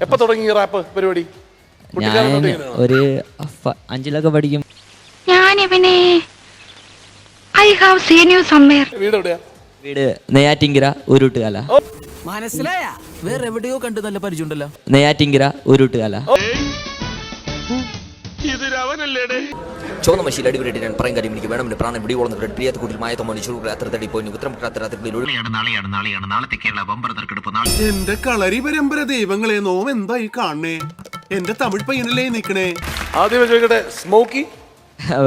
എപ്പോ തുടങ്ങി റാപ്പ് പരിപാടി? ഞാൻ ഒരു 5-ലൊക്കെ പഠിക്കും. ഞാനിവനെ I have seen you somewhere. വീട് എവിടെയാ? വീട് നെയ്യാറ്റിങ്കര ഉരുട്ടുകാല. മനസ്സിലായ വേറെ എവിടെയോ കണ്ടു നല്ല പരിചയമുണ്ടല്ലോ. നെയ്യാറ്റിങ്കര ഉരുട്ടുകാല. ചുവന്ന മഷിയിൽ അടിപൊളിയായിട്ട് ഞാൻ പറയും കാര്യം എനിക്ക് വേണം. പ്രാണം പിടി കൊള്ളുന്ന പ്രിയത്തെ കൂട്ടിൽ മായത്തോ മനുഷ്യർ അത്ര തടി പോയി നാളത്തെ കേരള ബമ്പർ തെരഞ്ഞെടുപ്പ്. എന്റെ കളരി പരമ്പര ദൈവങ്ങളെ നോം എന്തായി കാണണേ? എന്റെ തമിഴ് പയ്യനല്ലേ നിക്കണേ. ആദ്യം ചോദിക്കട്ടെ, സ്മോക്കി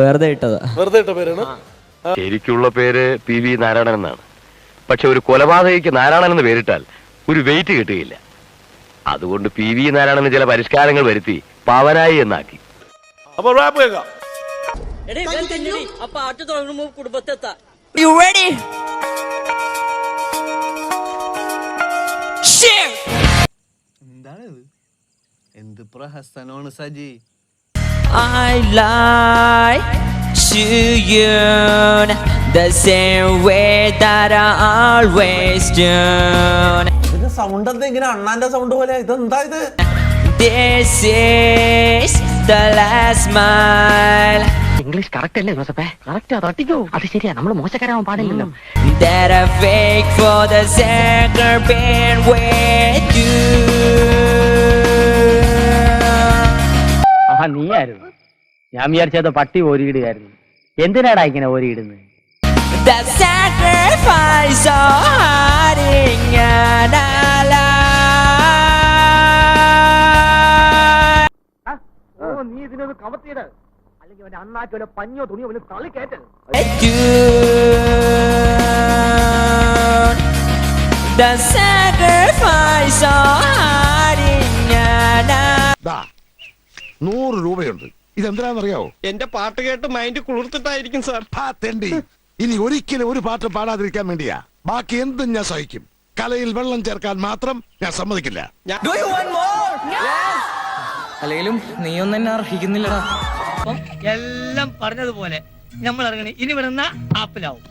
വെറുതെ ഇട്ടതാ. വെറുതെ ഇട്ട പേരാണ്. ശരിക്കുള്ള പേര് PV നാരായണൻ എന്നാണ്. പക്ഷെ ഒരു കൊലപാതകയ്ക്ക് നാരായണൻ എന്ന് പേരിട്ടാൽ ഒരു വെയിറ്റ് കിട്ടുകയില്ല. അതുകൊണ്ട് PV നാരായണന് ചില പരിഷ്കാരങ്ങൾ വരുത്തി പാവനായി എന്നാക്കി. അപ്പൊ റാപ്പ് കേൾക്കാം. You ready? Share. എന്താണിത്? എന്ത് പ്രഹസനമാണ് Saji. I lie to you the same way that I always do. Sound എന്താ ഇങ്ങനെ അണ്ണാന്റെ സൗണ്ട് പോലെ? ഇതെന്താ ഇത്? This is the last mile. English correct അല്ലേ ജോസഫേ? കറക്റ്റ് തട്ടിക്കോ. അത് ശരിയാ, നമ്മൾ മോശക്കാരാവാൻ പാടില്ലല്ലോ. That I fake for the second pain with you. നീ ആയിരുന്നു. ഞാൻ വിചാരിച്ചത് പട്ടി ഓരിയിടുകയായിരുന്നു. എന്തിനാടാ ഇങ്ങനെ ഓരിയിടുന്നത്? The sacrifice of hiding and നീ ഇതിനൊന്ന് കവത്തിയിട്, അല്ലെങ്കിൽ അവന്റെ അണ്ണാക്കോ പഞ്ഞോ തുണിയോ അവന് തള്ളി കയറ്റത്. The sacrifice of hiding and 100 രൂപയുണ്ട്. ഇതെന്തിനാണെന്നറിയാവോ? എന്റെ പാട്ട് കേട്ട് മൈൻഡ് കുളിർത്തിട്ടായിരിക്കും സാർ. തെണ്ടി, ഇനി ഒരിക്കലും ഒരു പാട്ട് പാടാതിരിക്കാൻ വേണ്ടിയാ. ബാക്കി എന്തും ഞാൻ സഹിക്കും. കലയിൽ വെള്ളം ചേർക്കാൻ മാത്രം ഞാൻ സമ്മതിക്കില്ല. അല്ലെങ്കിലും നീ ഒന്നും എന്നെ അർഹിക്കുന്നില്ലടാ. എല്ലാം പറഞ്ഞതുപോലെ നമ്മൾ ഇറങ്ങണേ. ഇനി വിടുന്ന ആപ്പിലാവും.